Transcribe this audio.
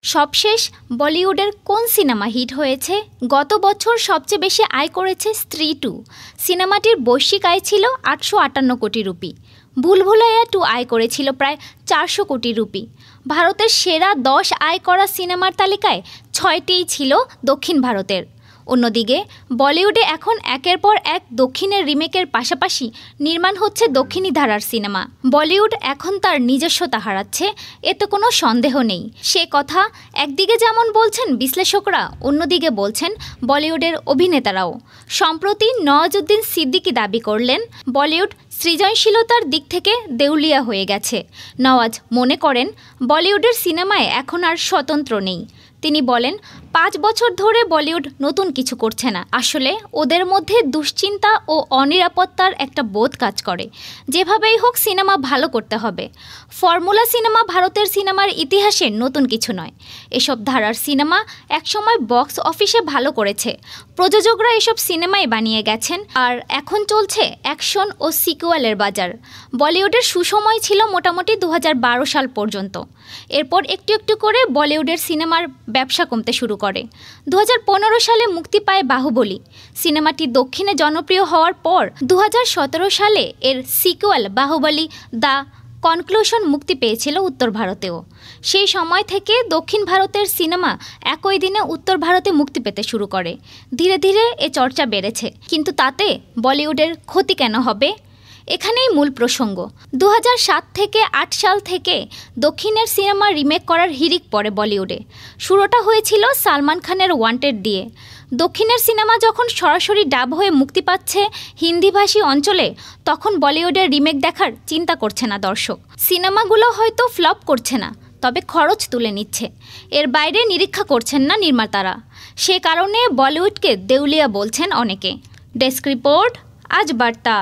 সবশেষ বলিউডের কোন সিনেমা হিট হয়েছে? গত বছর সবচেয়ে বেশি আয় করেছে স্ত্রী 2। সিনেমাটির বৈশ্বিক আয় ছিল 858 কোটি রুপি। ভুলভুলাইয়া 2 আয় করেছিল প্রায় 400 কোটি রুপি। ভারতের সেরা 10 আয় করা সিনেমার তালিকায় 6টিই ছিল দক্ষিণ ভারতের। অন্যদিকে বলিউডে এখন একের পর এক দক্ষিণের রিমেকের পাশাপাশি নির্মাণ হচ্ছে দক্ষিণী ধারার সিনেমা। বলিউড এখন তার নিজস্বতা হারাচ্ছে, এতে কোনো সন্দেহ নেই। সে কথা একদিকে যেমন বলছেন বিশ্লেষকরা, অন্যদিকে বলছেন বলিউডের অভিনেতারাও। সম্প্রতি নওয়াজুদ্দিন সিদ্দিকী দাবি করলেন, বলিউড সৃজনশীলতার দিক থেকে দেউলিয়া হয়ে গেছে। নওয়াজ মনে করেন, বলিউডের সিনেমায় এখন আর স্বতন্ত্র নেই। তিনি বলেন, 5 বছর ধরে বলিউড নতুন কিছু করছে না। আসলে ওদের মধ্যে দুশ্চিন্তা ও অনিরাপত্তার একটা বোধ কাজ করে। যেভাবেই হোক সিনেমা ভালো করতে হবে। ফর্মুলা সিনেমা ভারতের সিনেমার ইতিহাসে নতুন কিছু নয়। এসব ধারার সিনেমা একসময় বক্স অফিসে ভালো করেছে। প্রযোজকরা এসব সিনেমাই বানিয়ে গেছেন, আর এখন চলছে অ্যাকশন ও সিকুয়ালের বাজার। বলিউডের সুসময় ছিল মোটামুটি 2012 সাল পর্যন্ত। এরপর একটু একটু করে বলিউডের সিনেমার ব্যবসা কমতে শুরু করে। 2015 সালে মুক্তি পায় বাহুবলী। সিনেমাটি দক্ষিণে জনপ্রিয় হওয়ার পর 2017 সালে এর সিকুয়াল বাহুবলী দ্য কনক্লুশন মুক্তি পেয়েছিল উত্তর ভারতেও। সেই সময় থেকে দক্ষিণ ভারতের সিনেমা একই দিনে উত্তর ভারতে মুক্তি পেতে শুরু করে। ধীরে ধীরে এ চর্চা বেড়েছে, কিন্তু তাতে বলিউডের ক্ষতি কেন হবে? এখানেই মূল প্রসঙ্গ। 2007 থেকে 8 সাল থেকে দক্ষিণের সিনেমা রিমেক করার হিড়িক পড়ে বলিউডে। শুরুটা হয়েছিল সালমান খানের ওয়ান্টেড দিয়ে। দক্ষিণের সিনেমা যখন সরাসরি ডাব হয়ে মুক্তি পাচ্ছে হিন্দিভাষী অঞ্চলে, তখন বলিউডের রিমেক দেখার চিন্তা করছে না দর্শক। সিনেমাগুলো হয়তো ফ্লপ করছে না, তবে খরচ তুলে নিচ্ছে। এর বাইরে নিরীক্ষা করছেন না নির্মাতারা। সে কারণে বলিউডকে দেউলিয়া বলছেন অনেকে। ডেস্ক রিপোর্ট, আজ বার্তা।